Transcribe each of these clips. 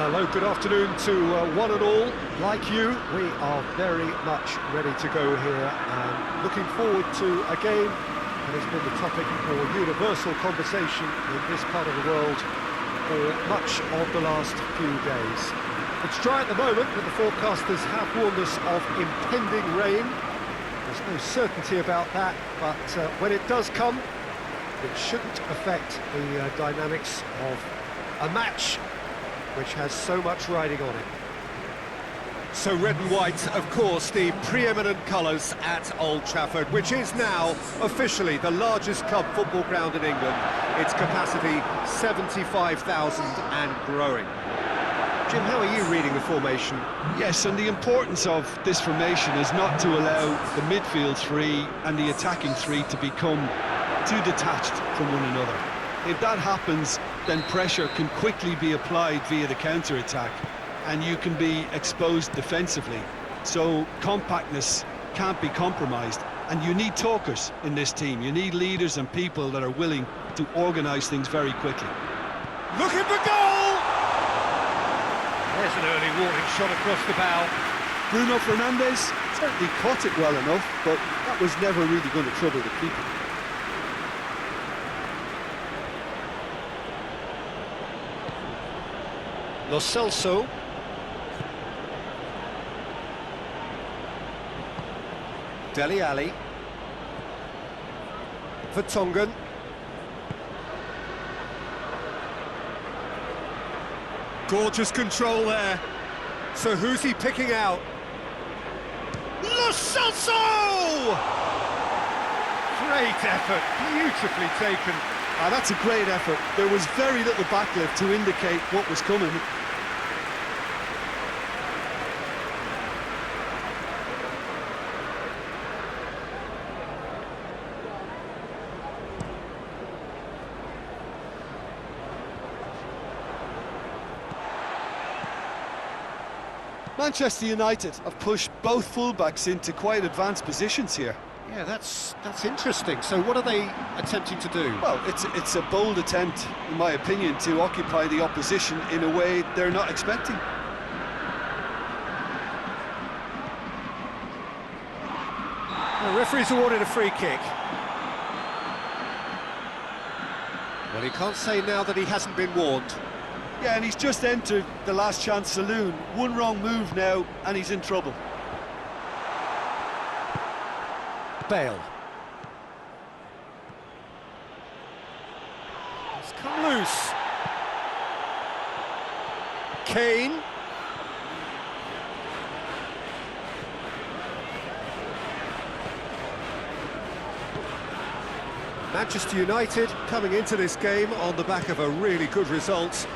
Hello, good afternoon to one and all. Like you, we are very much ready to go here and looking forward to a game that has been the topic for universal conversation in this part of the world for much of the last few days. It's dry at the moment, but the forecasters have warned us of impending rain. There's no certainty about that, but when it does come, it shouldn't affect the dynamics of a match which has so much riding on it. So red and white, of course, the preeminent colours at Old Trafford, which is now officially the largest club football ground in England. Its capacity 75,000 and growing. Jim, how are you reading the formation? Yes, and the importance of this formation is not to allow the midfield three and the attacking three to become too detached from one another. If that happens, then pressure can quickly be applied via the counter-attack, and you can be exposed defensively. So compactness can't be compromised, and you need talkers in this team. You need leaders and people that are willing to organise things very quickly. Looking for goal! There's an early warning shot across the bow. Bruno Fernandes certainly caught it well enough, but that was never really going to trouble the keeper. Lo Celso. Dele Alli. Vertonghen. Gorgeous control there. So who's he picking out? Lo Celso! Great effort, beautifully taken. That's a great effort. There was very little backlift to indicate what was coming. Manchester United have pushed both fullbacks into quite advanced positions here. Yeah, that's interesting. So what are they attempting to do? Well, it's a bold attempt, in my opinion, to occupy the opposition in a way they're not expecting. The referee's awarded a free kick. Well, he can't say now that he hasn't been warned. Yeah, and he's just entered the last chance saloon. One wrong move now, and he's in trouble. Bale. It's come loose. Kane. Manchester United coming into this game on the back of a really good result,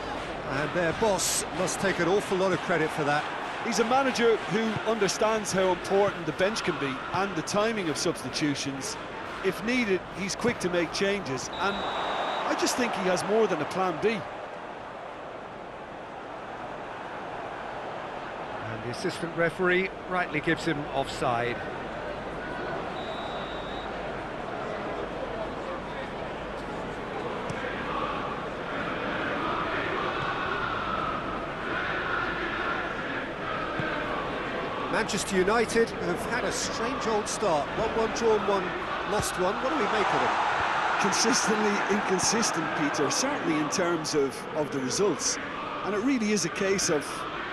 and their boss must take an awful lot of credit for that. He's a manager who understands how important the bench can be and the timing of substitutions. If needed, he's quick to make changes, and I just think he has more than a plan B. And the assistant referee rightly gives him offside. Manchester United have had a strange old start. 1-1 drawn, 1 lost 1. What do we make of them? Consistently inconsistent, Peter, certainly in terms of the results. And it really is a case of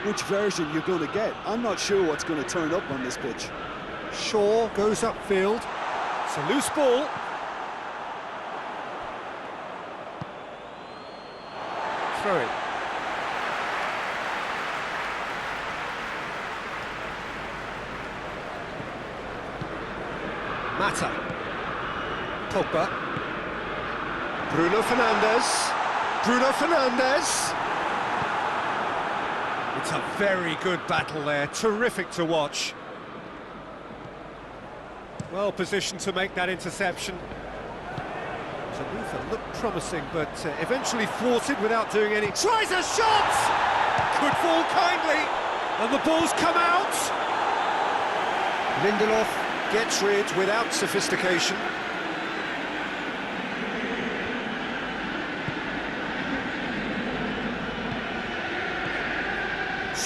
which version you're going to get. I'm not sure what's going to turn up on this pitch. Shaw goes upfield. It's a loose ball. Throw it. Mata. Pogba. Bruno Fernandes. Bruno Fernandes. It's a very good battle there. Terrific to watch. Well positioned to make that interception. So Luther looked promising, but eventually thwarted without doing any... Tries a shot! Could fall kindly. And the ball's come out. Lindelof gets rid without sophistication.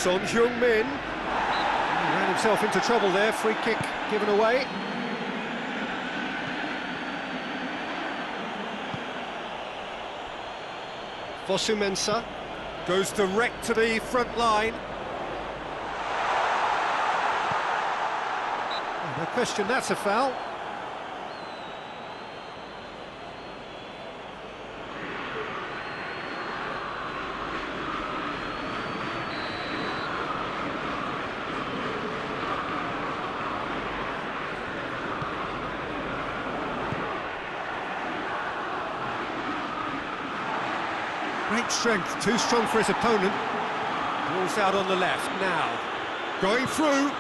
Son Heung-min. He ran himself into trouble there, free kick given away. Fosu-Mensah goes direct to the front line. Oh, no question, that's a foul. Great strength, too strong for his opponent. Ball's out on the left now. Going through.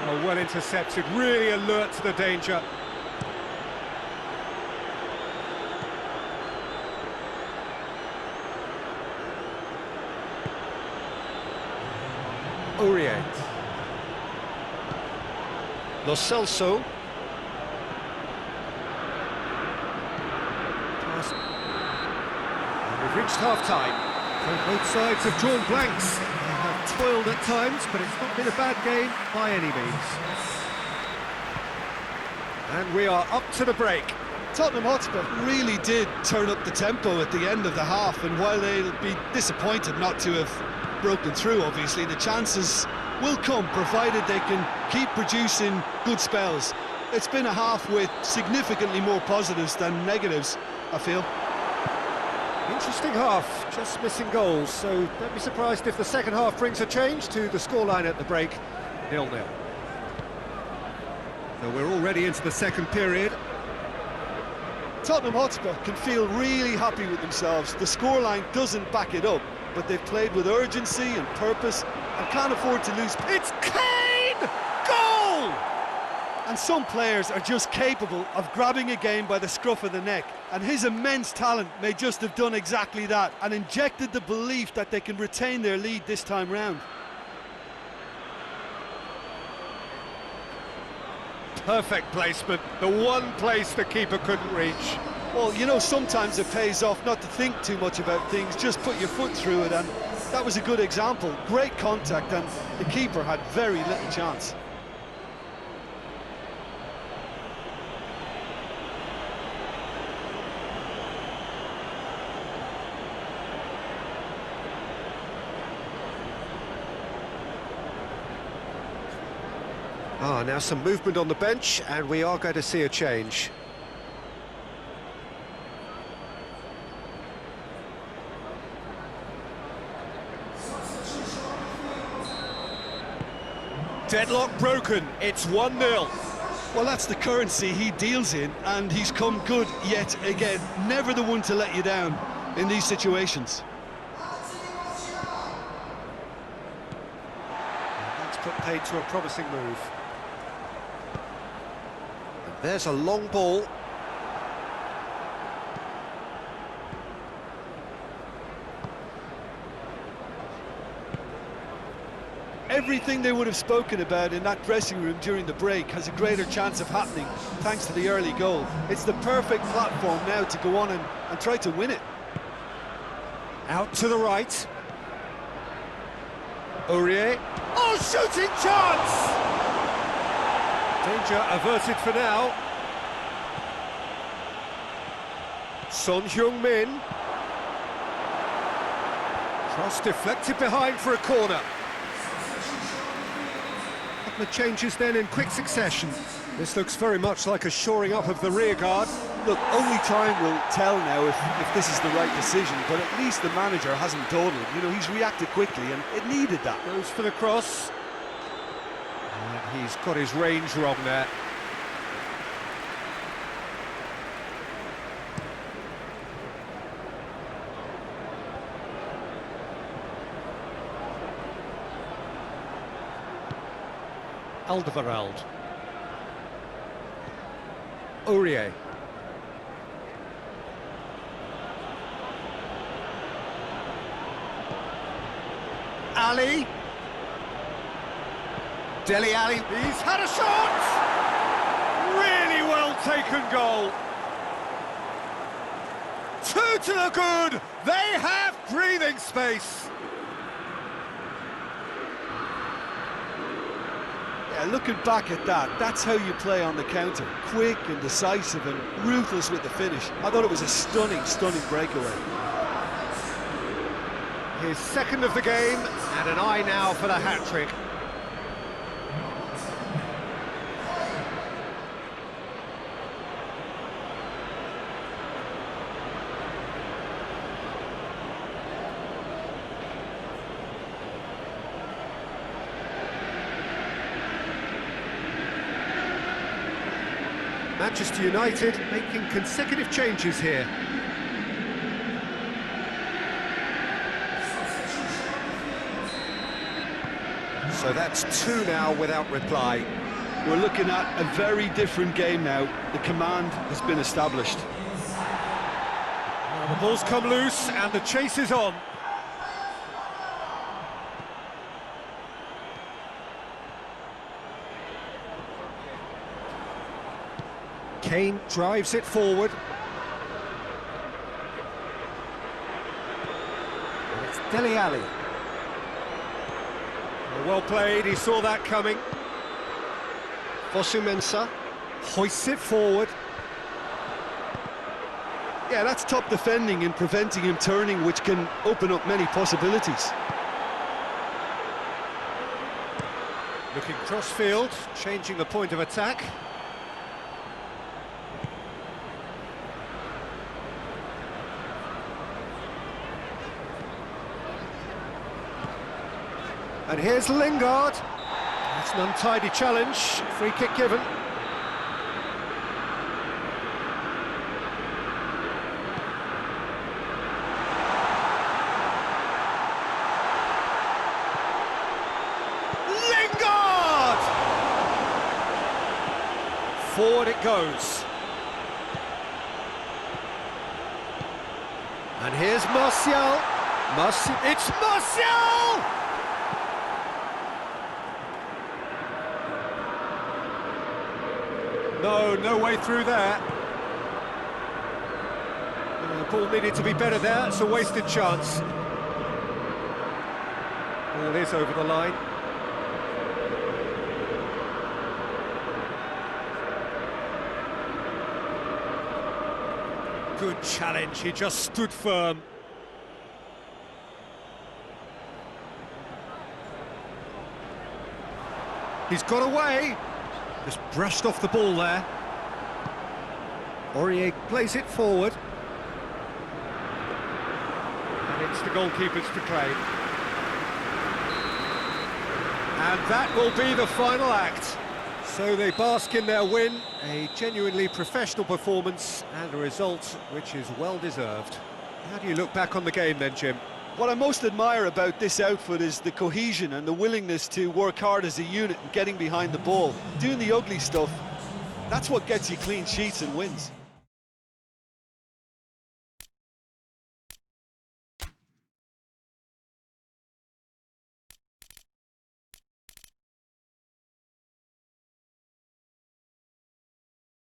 Oh, well intercepted, really alert to the danger. Aurier. Lo Celso. We've reached half-time. So both sides have drawn blanks. They have toiled at times, but it's not been a bad game by any means. And we are up to the break. Tottenham Hotspur really did turn up the tempo at the end of the half, and while they'll be disappointed not to have broken through, obviously, the chances will come, provided they can keep producing good spells. It's been a half with significantly more positives than negatives, I feel. Interesting half, just missing goals, so don't be surprised if the second half brings a change to the scoreline at the break, 0-0. So we're already into the second period. Tottenham Hotspur can feel really happy with themselves. The scoreline doesn't back it up, but they've played with urgency and purpose and can't afford to lose. It's Kane! Goal! And some players are just capable of grabbing a game by the scruff of the neck, and his immense talent may just have done exactly that and injected the belief that they can retain their lead this time round. Perfect placement, the one place the keeper couldn't reach. Well, you know, sometimes it pays off not to think too much about things, just put your foot through it, and that was a good example. Great contact, and the keeper had very little chance. Now some movement on the bench, and we are going to see a change. Deadlock broken, it's 1-0. Well, that's the currency he deals in, and he's come good yet again. Never the one to let you down in these situations. That's put paid to a promising move. There's a long ball. Everything they would have spoken about in that dressing room during the break has a greater chance of happening thanks to the early goal. It's the perfect platform now to go on and try to win it. Out to the right. Aurier. Oh, shooting chance! Danger averted for now. Son Heung-min. Cross deflected behind for a corner. The changes then in quick succession. This looks very much like a shoring up of the rear guard. Look, only time will tell now if this is the right decision, but at least the manager hasn't dawdled. You know, he's reacted quickly, and it needed that. Goes for the cross. And he's got his range wrong there. Alderweireld. Aurier. Ali. Dele Alli. He's had a shot! Really well taken goal. 2 to the good. They have breathing space. Yeah, looking back at that, that's how you play on the counter. Quick and decisive and ruthless with the finish. I thought it was a stunning, stunning breakaway. His second of the game, and an eye now for the hat-trick. Manchester United making consecutive changes here. So that's two now without reply. We're looking at a very different game now. The command has been established. Well, the ball's come loose and the chase is on. Kane drives it forward. And it's Dele Alli. Well played, he saw that coming. Fosu-Mensah hoists it forward. Yeah, that's top defending and preventing him turning, which can open up many possibilities. Looking cross-field, changing the point of attack. And here's Lingard. That's an untidy challenge. Free kick given. Lingard! Forward it goes. And here's Martial. It's Martial! No way through there. The ball needed to be better there, it's a wasted chance. Ball is over the line. Good challenge, he just stood firm. He's got away. Just brushed off the ball there. Aurier plays it forward. And it's the goalkeeper's to claim. And that will be the final act. So they bask in their win, a genuinely professional performance and a result which is well deserved. How do you look back on the game then, Jim? What I most admire about this outfit is the cohesion and the willingness to work hard as a unit and getting behind the ball. Doing the ugly stuff, that's what gets you clean sheets and wins.